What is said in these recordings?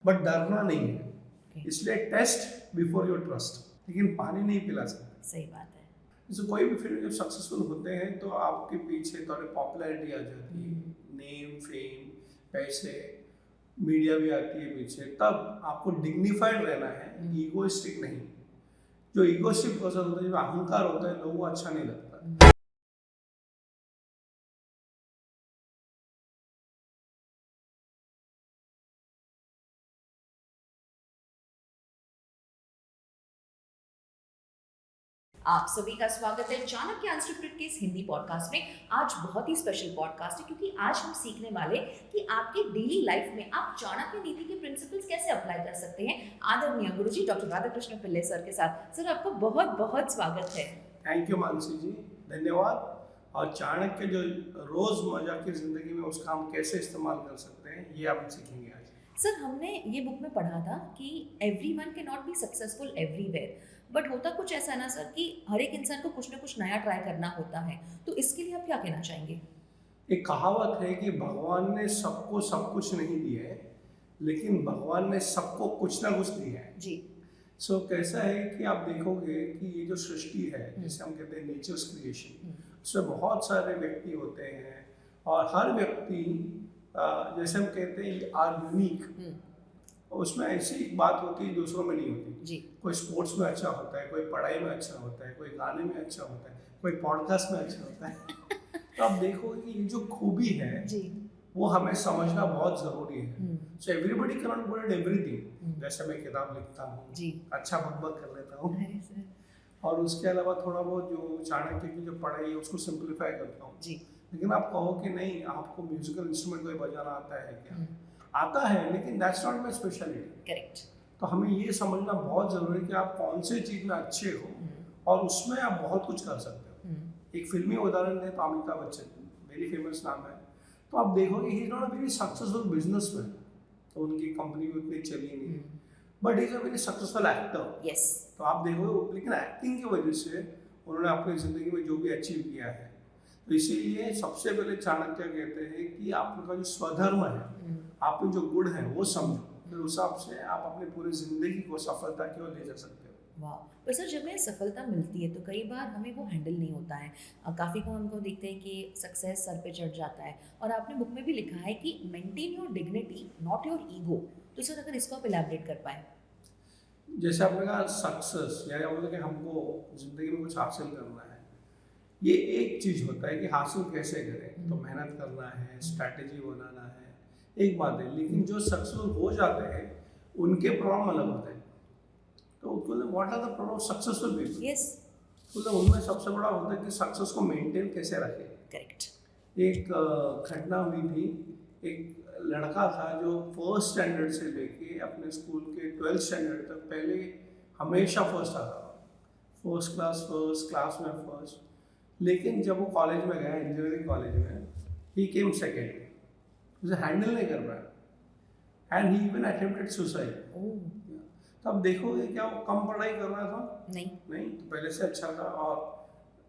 But डरना नहीं है, Okay. इसलिए टेस्ट बिफोर योर ट्रस्ट। लेकिन पानी नहीं पिला सकते। सही बात है। जैसे कोई भी फिल्म जब सक्सेसफुल होते हैं तो आपके पीछे थोड़ी पॉपुलैरिटी आ जाती है, नेम, फेम, पैसे, मीडिया भी आती है पीछे, तब आपको डिग्निफाइड रहना है, ईगोइस्टिक नहीं। जो ईगोइस्टिक पर्सन होता है, जो अहंकार होता है, लोगों को अच्छा नहीं लगता। आप सभी का स्वागत है चाणक्य अनस्क्रिप्टेड के इस हिंदी पॉडकास्ट में। आज बहुत ही स्पेशल पॉडकास्ट है क्योंकि आज हम सीखने वाले कि आपके डेली लाइफ में आप चाणक्य नीति के प्रिंसिपल्स कैसे अप्लाई कर सकते हैं। आदरणीय गुरुजी डॉक्टर राधाकृष्ण पिल्ले सर के साथ। सर, आपको बहुत बहुत स्वागत है। थैंक यू मानसी जी, धन्यवाद। और चाणक्य जो रोजमर्रा की जिंदगी में उसका हम कैसे इस्तेमाल कर सकते हैं, ये आप सीखेंगे आज। सर, हमने ये बुक में पढ़ा था कि everyone can not be successful everywhere, but होता कुछ ऐसा ना सर कि हर एक इंसान को कुछ ना कुछ नया ट्राई करना होता है, तो इसके लिए आप क्या कहना चाहेंगे? एक कहावत है कि भगवान ने सबको सब कुछ नहीं दिया है, लेकिन भगवान ने सबको कुछ ना कुछ दिया है। जी। सो कैसा है कि आप देखोगे कि ये जो सृष्टि है, जिसे हम कहते हैं नेचर्स क्रिएशन, उसमें बहुत सारे व्यक्ति होते हैं और हर व्यक्ति जैसे हम कहते हैं आर यूनिक। उसमें ऐसी एक बात होती है दूसरों में नहीं होती जी। कोई स्पोर्ट्स में अच्छा होता है, कोई पढ़ाई में अच्छा होता है, कोई गाने में अच्छा होता है, कोई पॉडकास्ट में अच्छा होता है। तो आप देखोगे कि ये जो खूबी है जी। वो हमें समझना बहुत ज़रूरी है। So everybody can not good at everything. जैसे मैं किताब लिखता हूँ, जी। अच्छा बकबक कर लेता हूँ, अरे सर। और उसके अलावा थोड़ा बहुत जो चाणक्य की जो पढ़ाई है उसको सिंप्लीफाई करता हूँ। जी। लेकिन आप कहो कि नहीं, आपको म्यूजिकल इंस्ट्रूमेंट कोई बजाना आता है क्या? आता है, लेकिन that's not my speciality. Correct. तो हमें ये समझना बहुत ज़रूरी है कि आप कौन से चीज़ में अच्छे हो और उसमें आप बहुत कुछ कर सकते हो। एक फिल्मी उदाहरण दें तो अमिताभ बच्चन, वेरी फेमस नाम है। तो आप देखोगे he is not a very successful businessman, तो उनकी कंपनी भी उतनी चली नहीं, but is a very successful actor. Yes. तो आप देखोगे, लेकिन एक्टिंग की वजह से उन्होंने अपनी ज़िंदगी में जो भी अचीव किया है, तो इसीलिए सबसे पहले चाणक्य कहते हैं कि आपका जो स्वधर्म है, आप में जो गुण है वो समझो, फिर उस हिसाब से आप अपनी पूरी जिंदगी को सफलता की ओर ले जा सकते हो। वाह। पर सर, जब हमें सफलता मिलती है तो कई बार हमें वो हैंडल नहीं होता है। काफ़ी को हमको देखते हैं कि सक्सेस सर पे चढ़ जाता है, और आपने बुक में भी लिखा है कि maintain your dignity not your ego. तो सर, अगर इसको आप इलैबोरेट कर पाए। जैसे आपने कहा सक्सेस, या बोलते कि हमको जिंदगी में कुछ हासिल करना है, ये एक चीज होता है कि हासिल कैसे करें, तो मेहनत करना है, स्ट्रैटेजी बनाना है, एक बात है। लेकिन जो सक्सेसफुल हो जाते हैं उनके प्रॉब्लम अलग होते हैं। तो what are the problem successful people? Yes. मतलब उनमें सबसे बड़ा होता है कि सक्सेस को मेंटेन कैसे रखें। करेक्ट। एक घटना हुई थी, एक लड़का था जो फर्स्ट स्टैंडर्ड से लेके अपने स्कूल के 12th स्टैंडर्ड तक पहले हमेशा फर्स्ट आता था, फर्स्ट क्लास, फर्स्ट क्लास में फर्स्ट। लेकिन जब वो कॉलेज में गया, इंजीनियरिंग कॉलेज में, ही केम सेकेंड, उसे हैंडल नहीं कर पाया, and he even attempted suicide. तो अब देखोगे क्या वो कम पढ़ाई कर रहा था? नहीं। नहीं, तो पहले से अच्छा था। और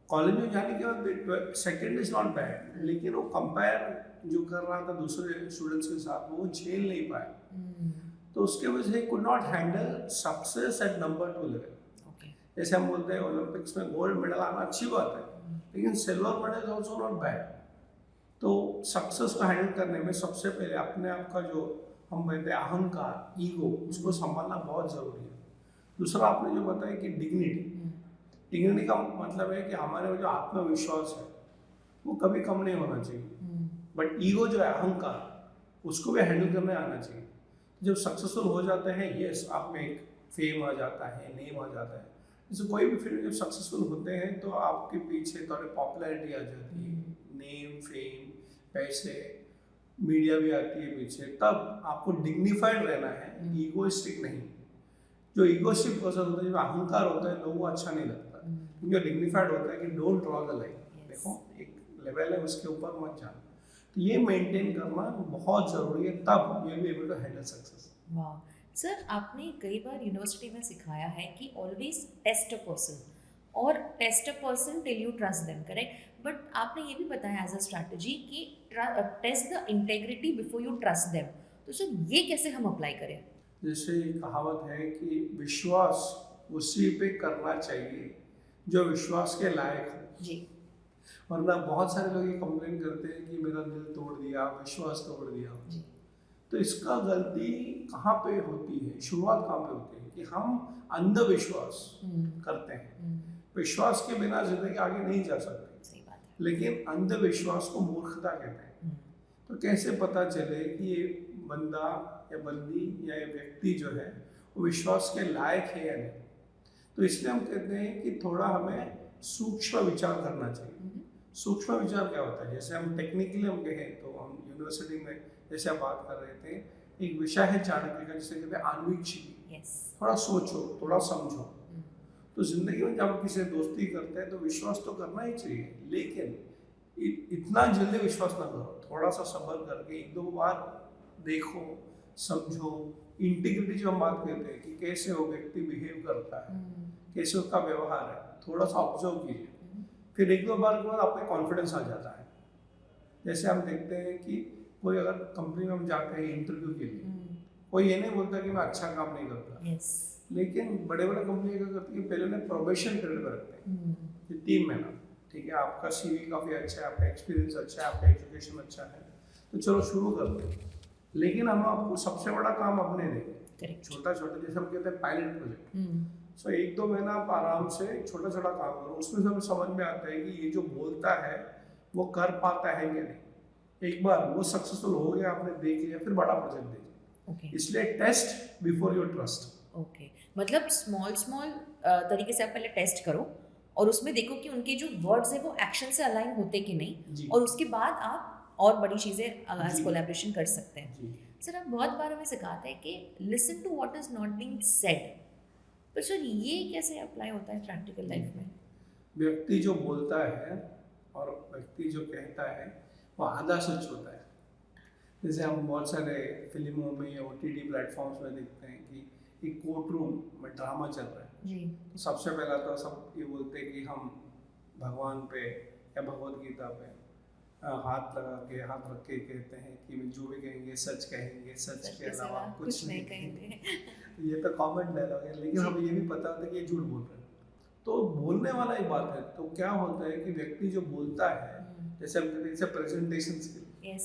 कॉलेज में जाने के बाद सेकेंड इज नॉट बैड, लेकिन वो कंपेयर जो कर रहा था दूसरे स्टूडेंट्स के साथ, वो झेल नहीं पाया। तो उसके वजह से could not handle success at number 2 level. जैसे हम बोलते हैं ओलंपिक्स में गोल्ड मेडल आना अच्छी बात है, लेकिन silver medal is also not bad. तो सक्सेस को हैंडल करने में सबसे पहले अपने आप का जो हम कहते हैं अहंकार, ईगो, उसको संभालना बहुत ज़रूरी है। दूसरा आपने जो बताया कि डिग्निटी, डिग्निटी का मतलब है कि हमारे में जो आत्मविश्वास है वो कभी कम नहीं होना चाहिए। बट ईगो जो है, अहंकार, उसको भी हैंडल करने आना चाहिए। जब सक्सेसफुल हो जाते हैं, यस, आप में एक फेम आ जाता है, नेम आ जाता है। जैसे कोई भी फिल्म जब सक्सेसफुल होते हैं तो आपके पीछे थोड़ी पॉपुलैरिटी आ जाती है, नेम, फेम, पैसे, मीडिया भी आती है पीछे, तब आपको डिग्निफाइड रहना है, ईगोइस्टिक नहीं। जो ईगोइस्टिक पर्सन होता है, जो अहंकार होता है, लोगों को अच्छा नहीं लगता। जो डिग्निफाइड होता है कि डोंट ड्रॉ द लाइन, देखो एक लेवल है उसके ऊपर मत जाना। तो ये मेंटेन करना बहुत ज़रूरी है, तब you will be able to handle success. वाह। सर, आपने कई बार यूनिवर्सिटी में सिखाया है कि ऑलवेज टेस्ट अ पर्सन और test a person till you trust them, correct? But आपने ये भी बताया एज अ स्ट्रैटेजी कि test the integrity before you trust them. तो सर, ये कैसे हम अप्लाई करें? जैसे कहावत है कि विश्वास उसी पे करना चाहिए जो विश्वास के लायक हो। जी। वरना बहुत सारे लोग ये कंप्लेन करते हैं कि मेरा दिल तोड़ दिया, विश्वास तोड़ दिया। जी। तो इसका गलती कहाँ पे होती है, शुरुआत कहाँ पे होती है कि हम अंधविश्वास करते हैं। विश्वास के बिना जिंदगी आगे नहीं जा सकती। सही बात है। लेकिन अंधविश्वास को मूर्खता कहते हैं। तो कैसे पता चले कि ये बंदा या बंदी या ये व्यक्ति जो है वो विश्वास के लायक है या नहीं? तो इसलिए हम कहते हैं कि थोड़ा हमें सूक्ष्म विचार करना चाहिए। सूक्ष्म विचार क्या होता है? जैसे हम टेक्निकली हम कहें तो हम यूनिवर्सिटी में जैसे आप बात कर रहे थे, एक विषय है चाणक्य का जिसे कहते हैं आन्वीक्षिकी। थोड़ा सोचो, थोड़ा समझो। तो जिंदगी में जब हम किसी से दोस्ती करते हैं तो विश्वास तो करना ही चाहिए, लेकिन इतना जल्दी विश्वास ना करो। थोड़ा सा सब्र करके एक दो बार देखो, समझो। इंटीग्रिटी जो हम बात करते हैं कि कैसे वो व्यक्ति बिहेव करता है, कैसे उसका व्यवहार है, थोड़ा सा ऑब्जर्व कीजिए। फिर एक दो बार के बाद आपको कॉन्फिडेंस आ जाता है। जैसे हम देखते हैं कि कोई अगर कंपनी में हम जाते हैं इंटरव्यू के लिए, कोई ये नहीं बोलता कि मैं अच्छा काम नहीं करता। लेकिन बड़े बड़े कंपनी क्या करती है, पहले उन्हें प्रोबेशन पीरियड पर रखते हैं 3 महीना। ठीक है, आपका सीवी काफ़ी अच्छा है, आपका एक्सपीरियंस अच्छा है, आपका एजुकेशन अच्छा है, तो चलो शुरू करते हैं। लेकिन हम आपको सबसे बड़ा काम अपने देंगे, छोटा छोटा, जैसे हम कहते हैं पायलट प्रोजेक्ट। सो 1-2 महीना आप आराम से छोटा छोटा काम करो, उसमें से हमें समझ में आता है कि ये जो बोलता है वो कर पाता है या नहीं। एक बार वो सक्सेसफुल हो गया, आपने देख लिया, फिर बड़ा प्रोजेक्ट दीजिए। इसलिए test before your trust. Okay, मतलब स्मॉल तरीके से आप पहले टेस्ट करो और उसमें देखो कि उनके जो वर्ड्स है वो एक्शन से अलाइन होते कि नहीं, और उसके बाद आप और बड़ी चीज़ें एज कोलैबोरेशन कर सकते हैं। सर, आप बहुत बार हमें सिखाते हैं कि listen to what is not being said, पर सर ये कैसे अप्लाई होता है प्रैक्टिकल लाइफ में? व्यक्ति जो बोलता है और व्यक्ति जो कहता है वो आधा सच होता है। जैसे हम बहुत सारे फिल्मों में या OTT प्लेटफॉर्म्स में देखते हैं कि एक कोर्ट रूम में ड्रामा चल रहा है जी। तो सबसे पहला तो सब ये बोलते हैं कि हम भगवान पे या भगवत गीता पे हाथ रख के कहते हैं कि जो भी कहेंगे सच कहेंगे, सच के अलावा कुछ नहीं कहेंगे। ये तो कॉमन डायलॉग है, लेकिन हमें ये भी पता होता है कि ये झूठ बोल रहे हैं। तो बोलने वाला एक बात है। तो क्या होता है कि व्यक्ति जो बोलता है, जैसे हम कहते हैं प्रेजेंटेशन स्किल,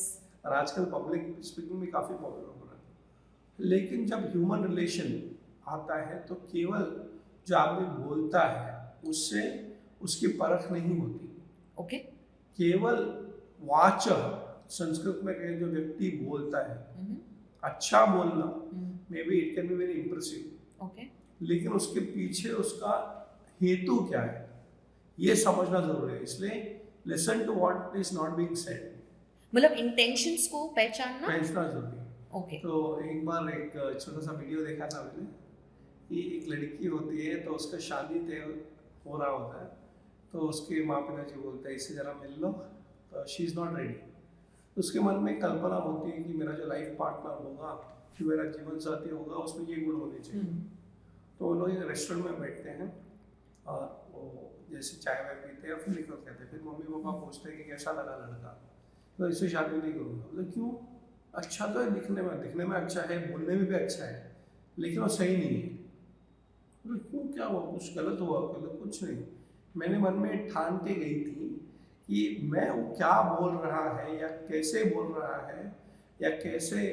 और आजकल पब्लिक स्पीकिंग भी काफ़ी पॉपुलर हो रहा है। लेकिन जब ह्यूमन रिलेशन आता है तो केवल जो आदमी बोलता है उससे उसकी परख नहीं होती। ओके, केवल वाचा, संस्कृत में कहें जो व्यक्ति बोलता है, अच्छा बोलना may be it can be very impressive, okay, लेकिन उसके पीछे उसका हेतु क्या है ये समझना जरूरी है। इसलिए listen to what is not being said, मतलब इंटेंशंस को पहचानना जरूरी है। ओके, तो एक बार एक छोटा सा वीडियो देखा था मैंने कि एक लड़की होती है तो उसका शादी तय हो रहा होता है, तो उसके माँ पिताजी बोलते हैं इससे ज़रा मिल लो, तो शी इज़ नॉट रेडी। तो उसके मन में कल्पना होती है कि मेरा जो लाइफ पार्टनर होगा, जो मेरा जीवन साथी होगा, उसमें ये गुण होने चाहिए। तो वो लोग एक रेस्टोरेंट में बैठते हैं और वो जैसे चाय वाय पीते हैं, फिर निकल जाते हैं। फिर मम्मी पापा पूछते हैं कि कैसा लगा लड़का, तो इससे शादी नहीं करूँगा। मतलब क्यों? अच्छा तो है दिखने में अच्छा है, बोलने में भी अच्छा है, लेकिन वो सही नहीं है। तो क्यों, क्या हुआ, कुछ गलत हुआ? गलत कुछ नहीं। मैंने मन में ठान के गई थी कि मैं वो क्या बोल रहा है या कैसे बोल रहा है या कैसे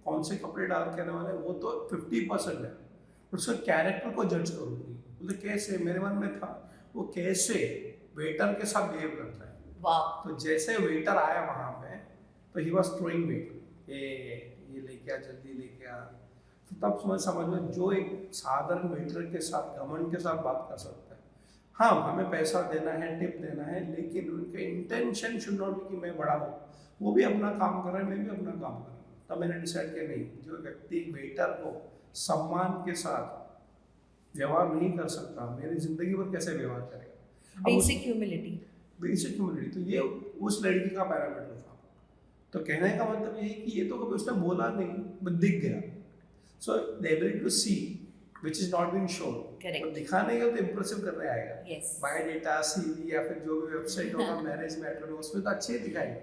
कौन से कपड़े डाल के आने वाले, वो तो 50% है, उसका कैरेक्टर को जज करूँगी। मतलब कैसे, मेरे मन में था वो कैसे वेटर के साथ बिहेव करता है। वाह। तो जैसे वेटर आया वहाँ पे तो ही वॉज थ्रोइंग वेट, ये लेके आ, जल्दी लेके आ। तो तब समझ में जो एक साधारण वेटर के साथ घमंड के साथ बात कर सकता है। हाँ, हमें पैसा देना है, टिप देना है, लेकिन उनके इंटेंशन शुड नॉट बी कि मैं बड़ा हूँ, वो भी अपना काम कर रहा है, मैं भी अपना काम कर रहा हूँ। तब मैंने डिसाइड किया नहीं, जो व्यक्ति वेटर को सम्मान के साथ व्यवहार नहीं कर सकता, मेरी जिंदगी पर कैसे व्यवहार करेगा? Basic humility. तो ये उस लड़की का पैरामीटर था। तो कहने का मतलब ये है कि ये तो कभी उसने बोला नहीं, बस दिख गया। So the ability to see which is not being shown, तो दिखाने का तो इम्प्रेसिव करने आएगा। बायोडेटा, CV या फिर जो भी वेबसाइट होगा मैरिज मैटर में, उसमें तो अच्छे दिखाएंगे,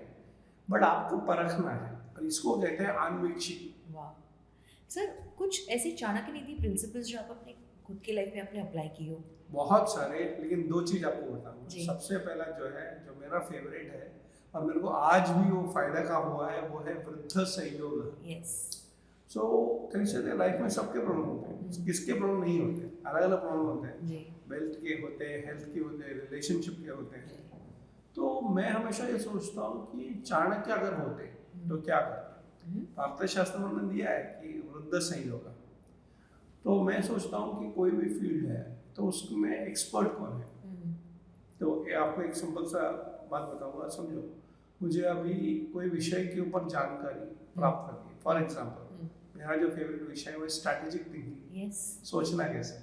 बट आपको परखना है, और इसको कहते हैं अन्वीक्षिकी। वाह, सर कुछ ऐसी चाणक्य नीति प्रिंसिपल्स जो आप अपने खुद की लाइफ में आपने अप्लाई की हो? बहुत सारे, लेकिन दो चीज़ आपको बताऊँ। जी। सबसे पहला जो है, जो मेरा फेवरेट है और मेरे को आज भी वो फायदा का हुआ है, वो है वृद्ध सहयोग। यस। सो कैसे लाइफ में सबके प्रॉब्लम होते हैं, किसके प्रॉब्लम नहीं होते, अलग अलग प्रॉब्लम होते हैं। जी। वेल्थ के होते हैं, हेल्थ के होते हैं, रिलेशनशिप के होते हैं। तो मैं हमेशा ये सोचता हूँ कि चाणक्य अगर होते तो क्या करते। अर्थशास्त्र में उन्होंने दिया है कि वृद्ध संयोग। तो मैं सोचता हूँ कि कोई भी फील्ड है तो उसमें एक्सपर्ट कौन है। तो आपको एक सिंपल सा बात बताऊंगा, समझो। मुझे अभी कोई विषय के ऊपर जानकारी प्राप्त करनी है। फॉर एग्जांपल मेरा जो फेवरेट विषय है वो स्ट्रैटेजिक थिंकिंग। यस। सोचना कैसे।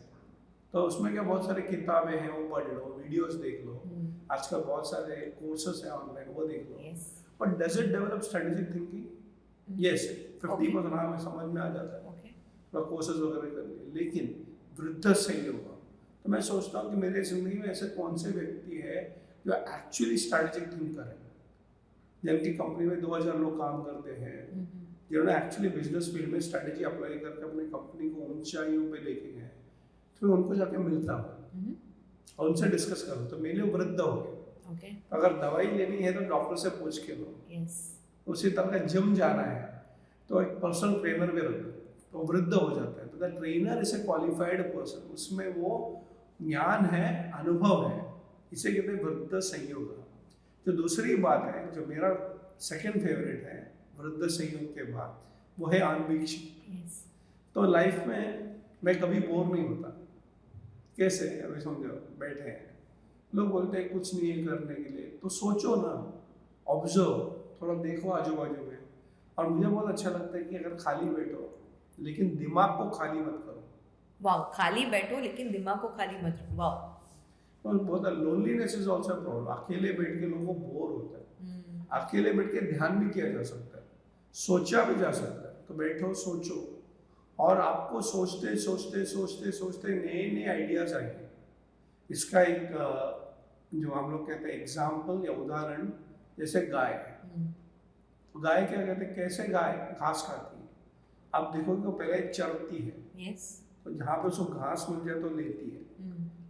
तो उसमें क्या बहुत सारी किताबें हैं, वो पढ़ लो, वीडियोस देख लो। आजकल बहुत सारे कोर्सेस हैं ऑनलाइन, वो देख लो। Yes. But does it develop strategic thinking? Yes, 50% हमें समझ में आ जाता है, थोड़ा कोर्सेज वगैरह कर लिए। लेकिन वृद्ध संयोग, तो मैं सोचता हूँ कि मेरे जिंदगी में ऐसे कौन से व्यक्ति है जो एक्चुअली स्ट्रैटेजिक थिंक करें। जिनकी कंपनी में 2000 लोग काम करते हैं, जिन्होंने एक्चुअली बिजनेस फील्ड में स्ट्रैटेजी अप्लाई करके अपनी कंपनी को ऊंचाइयों पे लेके गए, फिर उनको जाके मिलता हूँ और उनसे डिस्कस करो। तो मेरे लिए वृद्ध हो गए। अगर दवाई लेनी है तो डॉक्टर से पूछ के लो। उसी तरह का जिम जाना है तो एक पर्सनल ट्रेनर भी रखो, तो वृद्ध हो जाता है। तो the trainer is a qualified person, उसमें वो ज्ञान है, अनुभव है, इसे कहते हैं वृद्ध संयोग। जो दूसरी बात है, जो मेरा सेकंड फेवरेट है वृद्ध संयोग के बाद, वो है अनवीक्षित। तो लाइफ में मैं कभी बोर नहीं होता। कैसे, अभी समझो बैठे हैं, लोग बोलते हैं कुछ नहीं है करने के लिए, तो सोचो ना, ऑब्जर्व, थोड़ा देखो आजू बाजू में। और मुझे बहुत अच्छा लगता है कि अगर खाली बैठो लेकिन दिमाग को खाली मत करो। वाह, खाली बैठो लेकिन दिमाग को खाली मत रखो। वाह। तो बहुत लोनलीनेस इज आल्सो प्रॉब्लम। अकेले बैठ के लोगों को बोर होता है। अकेले बैठ के ध्यान भी किया जा सकता है, सोचा भी जा सकता है। तो बैठो, सोचो, और आपको सोचते सोचते सोचते सोचते नए नए आइडियाज आएंगे। इसका एक जो हम लोग कहते हैं एग्जाम्पल या उदाहरण, जैसे गाय। गाय क्या कहते हैं, कैसे गाय घास खाती है। आप देखोगे तो पहले चरती है। तो जहाँ पे उसको घास मिल जाए तो लेती है।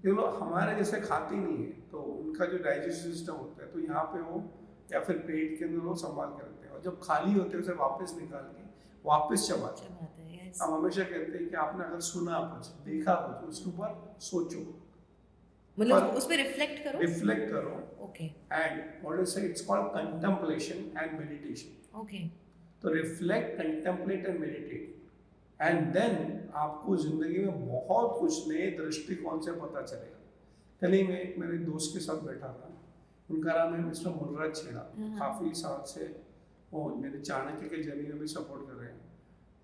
ये लोग हमारे जैसे खाती नहीं है, तो उनका जो डाइजेस्टिव सिस्टम होता है, तो यहाँ पे वो या फिर पेट के अंदर वो संभाल के रखते हैं, और जब खाली होते हैं उसे वापस निकाल के वापस चबाते हैं। हम हमेशा कहते हैं कि आपने अगर सुना कुछ, देखा कुछ, उसके ऊपर सोचो, मतलब उस पे रिफ्लेक्ट करो। Okay. And what is it's called contemplation and meditation. Okay. तो reflect, contemplate and meditate, and then आपको जिंदगी में बहुत कुछ नए दृष्टिकोण से पता चलेगा। कल ही मैं एक मेरे दोस्त के साथ बैठा था, उनका नाम है मिस्टर मुलराज छेड़ा। काफ़ी साल से वो मेरे चाणक्य के जर्नी में भी सपोर्ट कर रहे हैं।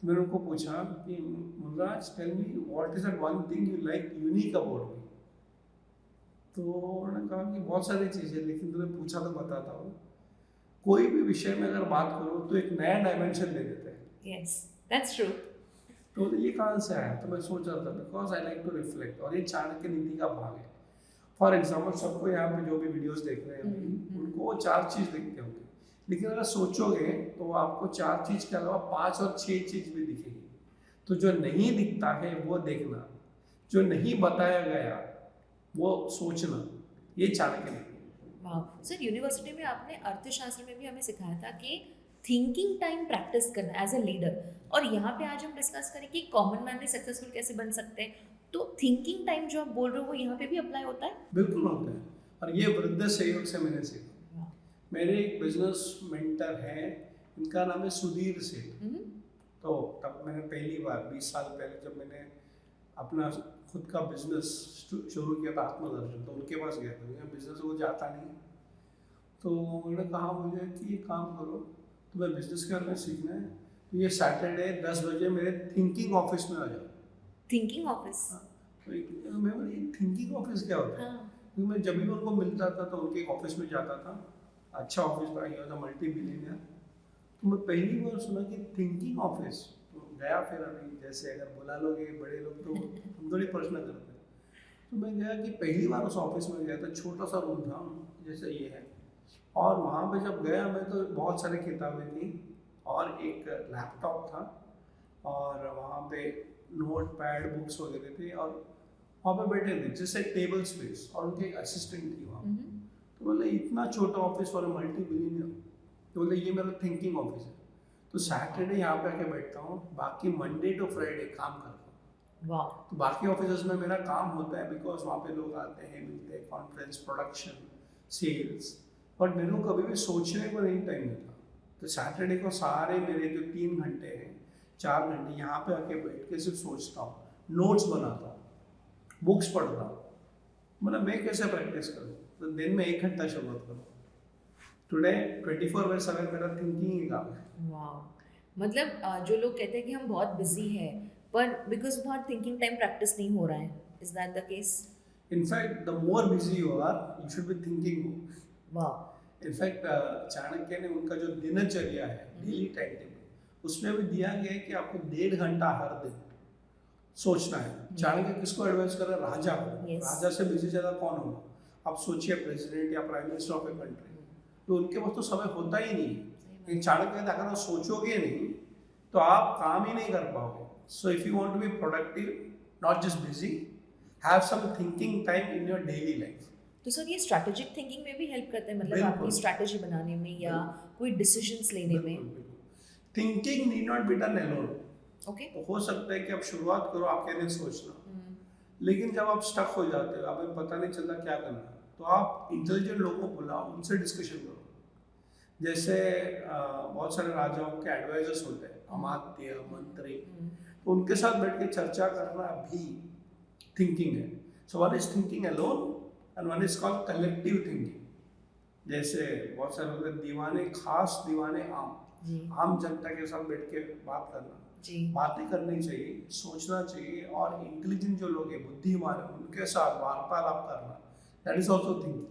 तो मैंने उनको पूछा कि Mulraj, tell me what is that one thing you like unique about me. तो उन्होंने कहा कि बहुत सारी चीज़ें, लेकिन तुमने पूछा तो बताता हूँ। कोई भी विषय में अगर बात करो तो एक नया डायमेंशन दे देते हैं। Yes, that's true. तो ये कहाँ से आया, तो मैं सोच रहा था because I like to reflect, और ये चाणक्य नीति का भाग है। फॉर एग्जाम्पल, सबको यहाँ पे जो भी वीडियोस देख रहे हैं उनको वो 4 चीज़ दिखते होंगे, लेकिन अगर सोचोगे तो आपको 4 चीज़ के अलावा 5 और 6 चीज़ भी दिखेगी। तो जो नहीं दिखता है वो देखना, जो नहीं बताया गया वो सोचना, ये चाणक्य नीति। वाह सर, यूनिवर्सिटी में आपने अर्थशास्त्र में भी हमें सिखाया था कि थिंकिंग टाइम प्रैक्टिस करना एज अ लीडर, और यहाँ पे आज हम डिस्कस करें कि कॉमन मैन भी सक्सेसफुल कैसे बन सकते हैं। तो थिंकिंग टाइम जो आप बोल रहे हो वो यहाँ पे भी अप्लाई होता है? बिल्कुल होता है, और ये वृद्ध सहयोग से मैंने सीखा। मेरे एक बिजनेस मेंटर हैं, इनका नाम है सुधीर सेठ। तो तब मैंने पहली बार 20 साल पहले जब मैंने अपना खुद का बिजनेस शुरू किया था, आत्मदर्शन, तो उनके पास गया था। मैं बिजनेस को जाता नहीं, तो उन्होंने कहा मुझे कि ये काम करो, तुम्हें बिजनेस के बारे में सीखना है, तो ये सैटरडे 10 बजे मेरे थिंकिंग ऑफिस में आ जाओ। Thinking office? तो मैं बोली थिंकिंग ऑफिस क्या होता है? क्योंकि मैं जब भी उनको मिलता था तो उनके ऑफिस में जाता था। अच्छा ऑफिस था, ये था मल्टी बिलियनियर। तो मैं पहली बार सुना कि थिंकिंग ऑफिस, तो गया। फिर अभी जैसे अगर बुला लोगे बड़े लोग तो हम थोड़ी प्रश्न करते हैं, तो मैं गया कि पहली बार उस ऑफिस में गया था। छोटा सा रूम था जैसे ये है, और वहाँ पे जब गया मैं तो बहुत सारी किताबें थी और एक लैपटॉप था और वहाँ पे नोट पैड बुक्स वगैरह थे, और वहाँ पे बैठे थे जैसे टेबल स्पेस, और उनके एक असिस्टेंट थी वहाँ। तो बोले इतना छोटा ऑफिस फॉर मल्टी बिलियनियर, तो बोले ये मेरा थिंकिंग ऑफिस है। तो सैटरडे यहाँ पे आके बैठता हूँ, बाकी मंडे टू फ्राइडे काम करता हूँ। वाह। तो बाकी ऑफिस में मेरा काम होता है बिकॉज वहाँ पे लोग आते हैं, मिलते हैं, कॉन्फ्रेंस, प्रोडक्शन, सेल्स, बट मेरे को कभी भी सोचने को नहीं टाइम मिलता। तो सैटरडे को सारे मेरे जो 3 घंटे हैं, 4 घंटे यहाँ पे आके बैठ के सिर्फ सोचता हूँ, नोट्स बनाता हूँ, बुक्स पढ़ता हूँ। मतलब मैं कैसे प्रैक्टिस करूँ? तो दिन में 1 घंटा शुरुआत करूँ। टुडे 24/7 मेरा थिंकिंग ही काम है। वाह। मतलब जो लोग कहते हैं कि हम बहुत बिजी हैं, पर बिकॉज हमारा थिंकिंग टाइम प्रैक्टिस नहीं हो रहा है, is that the case? In fact the more busy you are, you should be thinking more. वाह। इनफैक्ट चाणक्य ने उनका जो दिनचर्या है, डेली टाइम टेबल, उसमें भी दिया गया है कि आपको 1.5 घंटा हर दिन सोचना है। चाणक्य किसको एडवाइस कर रहे हैं? राजा को। Yes. राजा से बिजी ज़्यादा कौन होगा? आप सोचिए प्रेसिडेंट या prime minister of a country, तो उनके पास तो समय होता ही नहीं है। लेकिन चाणक्य कहते हैं अगर आप सोचोगे नहीं तो आप काम ही नहीं कर पाओगे। So if you want to be productive, not just busy, have some thinking time in your daily life. तो सर ये स्ट्रैटेजिक थिंकिंग में भी हेल्प करते हैं, मतलब बिल्कुल। आपकी स्ट्रैटेजी बनाने में या कोई डिसीजंस लेने में? Thinking need not be done alone. Okay. तो हो सकता है कि आप शुरुआत करो आप कहने सोचना, लेकिन जब आप स्टक हो जाते हो, आपको पता नहीं चलता क्या करना, तो आप इंटेलिजेंट लोगों को बुलाओ, उनसे डिस्कशन करो। जैसे बहुत सारे राजाओं के एडवाइजर्स होते हैं, अमात्य, मंत्री, तो उनके साथ बैठ के चर्चा करना भी थिंकिंग है। So one is thinking alone and one is called collective thinking. जैसे बहुत सारे लोग हैं दीवाने, खास दीवाने आम जनता के साथ बैठ के बात करना, बातें करनी चाहिए, सोचना चाहिए, और इंटेलिजेंट जो लोग हैं, बुद्धिमान है, उनके साथ वार्तालाप करना, that is also thinking.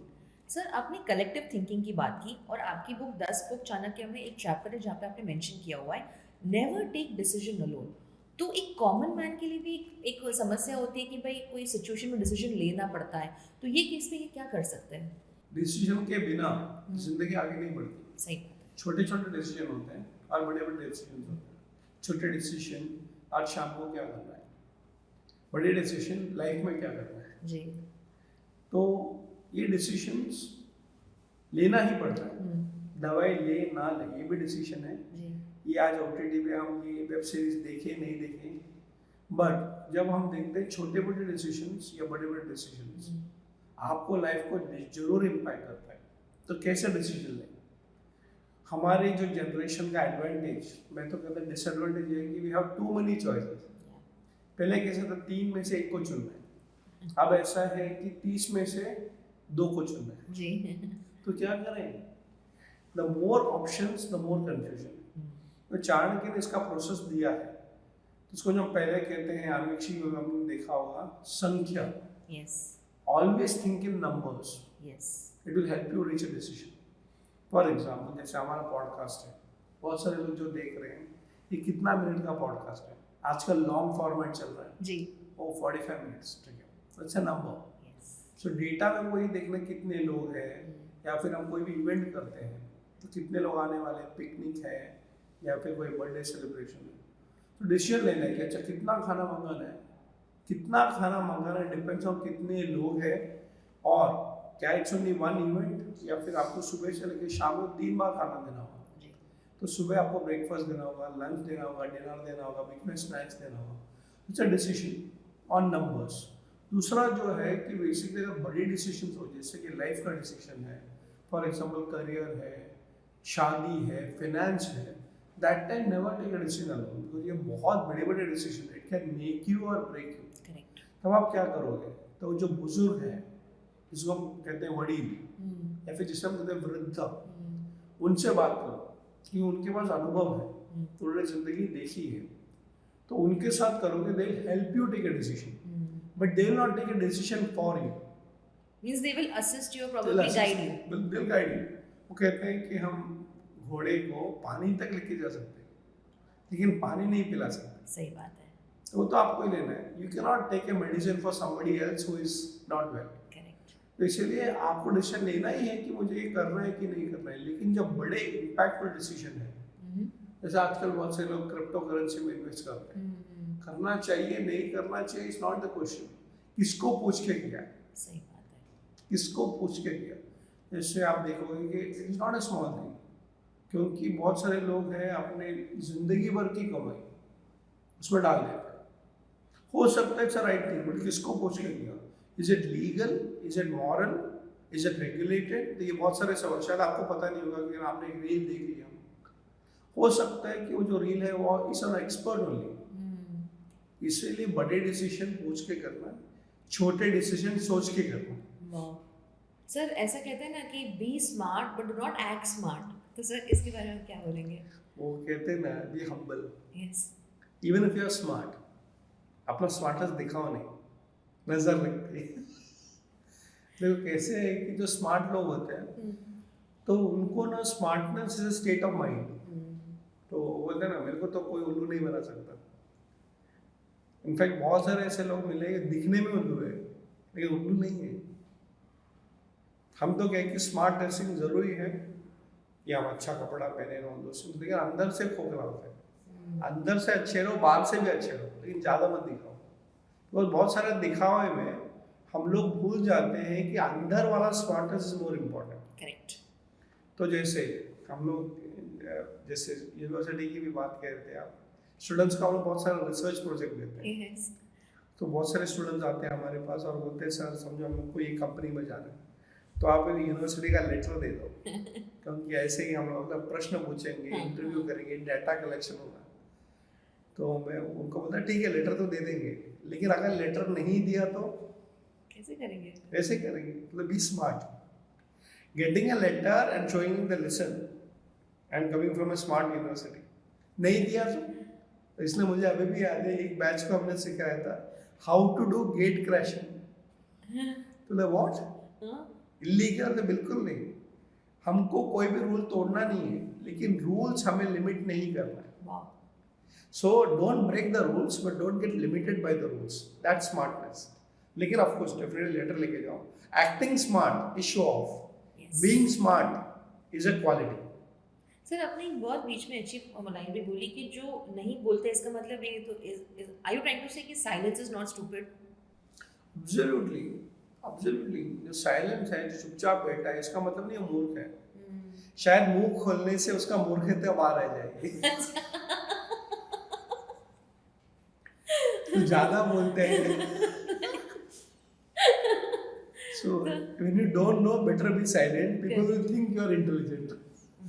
Sir आपने कलेक्टिव थिंकिंग की बात की, और आपकी बुक 10 बुक चाणक्य में एक चैप्टर है जहाँ पे आपने मेंशन किया हुआ है नेवर टेक डिसीजन अलोन। तो एक कॉमन मैन के लिए भी एक समस्या होती है कि भाई कोई सिचुएशन में डिसीजन लेना पड़ता है, तो ये केस में ये क्या कर सकते हैं? डिसीजन के बिना जिंदगी आगे नहीं बढ़ती। सही बात है। छोटे छोटे डिसीजन होते हैं और बड़े बड़े डिसीजन होते हैं। छोटे डिसीजन आज शाम को क्या करना है, बड़े डिसीजन लाइफ में क्या करना है जी। तो ये डिसीजंस लेना ही पड़ता है। दवाई ले ना ले ये भी डिसीजन है जी। ये आज OTT पे हम ये वेब सीरीज देखें नहीं देखें, बट जब हम देखते हैं छोटे बड़े डिसीजंस या बड़े बड़े डिसीजंस आपको लाइफ को जरूर इम्पैक्ट करता है। तो कैसे डिसीजन लें? हमारी जो जनरेशन का एडवांटेज, मैं तो कहता हूँ डिसएडवांटेज है कि we have too many choices. पहले कैसे था 3 में से 1 को चुनना है, अब ऐसा है कि 30 में से 2 को चुनना है जी। तो क्या करें? The more options the more confusion. तो चाणक्य ने इसका प्रोसेस दिया है, तो इसको जो पहले कहते हैं, आरक्षी में हमने देखा होगा, संख्या। Yes. Always think in numbers, yes. It will help you reach a decision. For example जैसे हमारा पॉडकास्ट है, बहुत सारे लोग जो देख रहे हैं, ये कितना मिनट का पॉडकास्ट है? आजकल लॉन्ग फॉर्मेट चल रहा है जी। वो 45 मिनट्स, ठीक है, अच्छा नंबर। सो डेटा में वही देखना कितने लोग हैं, या फिर हम कोई भी इवेंट करते हैं तो कितने लोग आने वाले हैं, पिकनिक है या फिर कोई बर्थडे सेलिब्रेशन है, तो डिसीजन लेना है कि अच्छा कितना खाना मंगाना है। कितना खाना मंगाना डिपेंड्स ऑन कितने लोग हैं, और क्या इट्स ओनली 1 इवेंट, या फिर आपको सुबह से लेकर शाम को 3 बार खाना देना होगा। तो सुबह आपको ब्रेकफास्ट देना होगा, लंच देना होगा, डिनर देना होगा, बीच में स्नैक्स देना होगा। It's a decision on numbers. दूसरा जो है कि बेसिकली अगर बड़ी डिसीजन हो, जैसे कि लाइफ का डिसीजन है, फॉर एग्जाम्पल करियर है, शादी है, फाइनेंस है, that time never take a decision alone, because ये बहुत बड़े बड़े डिसीजन है, it can make you or break you. Correct. तब आप क्या करोगे? तो जो बुजुर्ग है, जिसको हम कहते हैं वडील, या फिर जिसे हम कहते हैं वृद्ध, उनसे बात करो कि उनके पास अनुभव है, तो उन्होंने जिंदगी देखी है, तो उनके साथ करोगे, they will help you take a decision, but they will not take a decision for you. Means they will assist you, probably guide you. They will guide you. वो कहते हैं कि हम घोड़े को पानी तक लेके जा सकते हैं, लेकिन पानी नहीं पिला सकते। सही बात है। तो वो तो आपको ही लेना है। You can not take a medicine for somebody else who is not well. तो इसलिए आपको डिसीजन लेना ही है कि मुझे ये करना है कि नहीं करना है। लेकिन जब बड़े इम्पैक्टफुल डिसीजन है, जैसे आजकल बहुत से लोग क्रिप्टो करेंसी में इन्वेस्ट करते हैं, करना चाहिए नहीं करना चाहिए, इट्स नॉट द क्वेश्चन, किसको पूछ के किया, सही बात है। किसको पूछ के किया। जैसे आप देखोगे कि it's not a small thing, क्योंकि बहुत सारे लोग हैं अपने जिंदगी भर की कमाई उसमें डाल देते हैं। हो सकता है इट्स राइट थिंग, बट किसको पूछ के किया, is it legal, is it moral, is it regulated. तो ये बहुत सारे सवाल, शायद आपको पता नहीं होगा कि आपने एक रील देख लिया, हो सकता है कि वो जो रील है वो इज एन एक्सपर्ट ओनली, इसीलिए बड़े डिसीजन पूछ के करना, छोटे डिसीजन सोच के करना। सर ऐसा कहते हैं ना कि be smart but do not act smart, तो सर इसके बारे में क्या बोलेंगे? वो कहते हैं ना, be humble, yes, even if you are smart, अपना स्मार्टनेस दिखाओ नहीं, नजर लगती है। देखो कैसे है कि जो स्मार्ट लोग होते हैं तो उनको ना smartness is a state of mind. तो बोलते हैं ना, मेरे को तो कोई उल्लू नहीं बना सकता। इनफैक्ट बहुत सारे ऐसे लोग मिलेंगे दिखने में उल्लू है लेकिन उल्लू नहीं है। हम तो कहें कि स्मार्ट ड्रेसिंग जरूरी है कि हम अच्छा कपड़ा पहने रहो दोस्तों, लेकिन अंदर से खोखला होता है। अंदर से अच्छे रहो, बाहर से भी अच्छे रहो, लेकिन ज़्यादा मत दिखाओ। तो बहुत सारे दिखावे में हम लोग भूल जाते हैं कि अंदर वाला smartness is more important. Correct. तो जैसे हम लोग जैसे यूनिवर्सिटी की भी बात कह रहे थे आप, स्टूडेंट्स का हम लोग बहुत सारा रिसर्च प्रोजेक्ट देते हैं। यस, तो बहुत सारे स्टूडेंट्स आते हैं हमारे पास और बोलते हैं सर समझो हम लोग को ये कंपनी में जाना है, तो आप यूनिवर्सिटी का लेटर दे दो, क्योंकि ऐसे ही हम लोग प्रश्न पूछेंगे, इंटरव्यू करेंगे, डाटा कलेक्शन होगा। तो मैं उनको बोलता ठीक है लेटर तो दे देंगे, लेकिन अगर लेटर नहीं दिया तो कैसे करेंगे? कैसे करेंगे? मतलब be smart, getting a letter and showing the lesson and coming from a smart university. नहीं दिया तो इसलिए मुझे अभी भी याद है एक बैच को हमने सिखाया था how to do gate crashing. तो व्हाट, इलीगल तो बिल्कुल नहीं, हमको कोई भी रूल तोड़ना नहीं है, लेकिन रूल्स हमें लिमिट नहीं करना है। So don't break the rules but don't get limited by the rules, that's smartness. लेकिन ऑफ कोर्स डेफिनेटली लेटर लेके जाओ। Acting smart is show off, being smart is a quality. Sir आपने एक बहुत बीच में अच्छी लाइन भी बोली कि जो नहीं बोलते इसका मतलब नहीं, तो आर यू ट्राइंग टू से कि silence is not stupid? Absolutely, absolutely. जो साइलेंस है, जो चुपचाप बैठा है, इसका मतलब नहीं वो मूर्ख है। शायद मुंह खोलने से उसका मूर्खता बाहर आ जाएगी। तो ज्यादा बोलते हैं। So when you don't know, better be silent. People will think you are intelligent.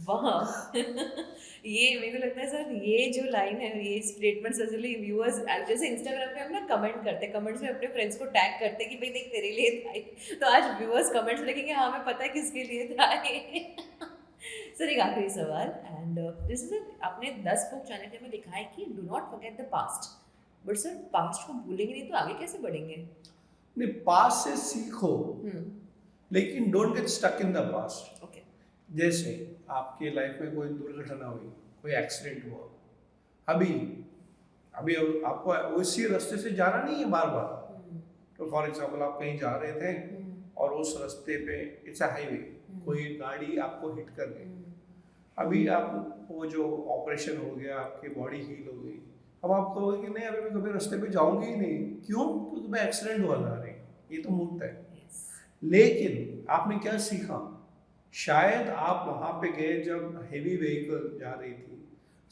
वाह, ये मेरे को लगता है सर ये जो लाइन है, ये स्टेटमेंट्स असली व्यूअर्स जैसे इंस्टाग्राम पे हम ना कमेंट करते हैं, कमेंट्स में अपने फ्रेंड्स को टैग करते हैं कि भाई देख तेरे लिए था ये। तो आज व्यूअर्स कमेंट्स लिखेंगे हाँ हमें पता है किसके लिए था ये। सर एक आखिरी सवाल, एंड दिस इज आपने 10 बुक चैनल में लिखा है कि do not forget the past, but sir past को भूलेंगे नहीं तो आगे कैसे बढ़ेंगे? नहीं, पास्ट से सीखो, लेकिन don't get stuck in the past. Okay, जैसे आपके लाइफ में कोई दुर्घटना हुई, कोई एक्सीडेंट हुआ, अभी अभी आपको उसी रास्ते से जाना नहीं है बार बार। तो फॉर एग्जांपल आप कहीं जा रहे थे और उस रास्ते पे इट्स अ हाईवे, कोई गाड़ी आपको हिट कर गई। अभी आप वो जो ऑपरेशन हो गया, आपकी बॉडी हील हो गई, अब आप कहोगे कि नहीं अभी मैं कभी रास्ते पे जाऊंगी ही नहीं। क्यों? क्योंकि मैं एक्सीडेंट हुआ जा रही, ये तो मूर्ख है। लेकिन आपने क्या सीखा? शायद आप वहाँ पे गए जब हेवी व्हीकल जा रही थी,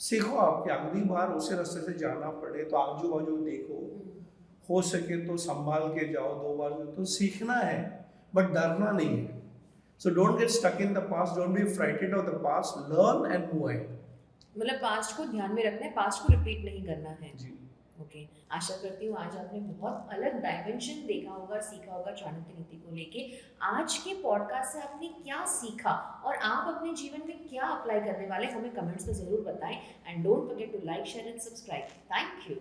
सीखो आपकी अगली बार उसी रास्ते से जाना पड़े तो आजू बाजू देखो, हो सके तो संभाल के जाओ 2 बार। तो सीखना है बट डरना नहीं है। So don't get stuck in the past, don't be frightened of the past, learn and move ahead. मतलब पास्ट को ध्यान में रखना है, पास्ट को रिपीट नहीं करना है जी। ओके, आशा करती हूँ आज आपने बहुत अलग डायमेंशन देखा होगा, सीखा होगा चाणक्य नीति को लेके। आज के पॉडकास्ट से आपने क्या सीखा और आप अपने जीवन में क्या अप्लाई करने वाले, हमें कमेंट्स में ज़रूर बताएं। And don't forget to like, share and subscribe. Thank you.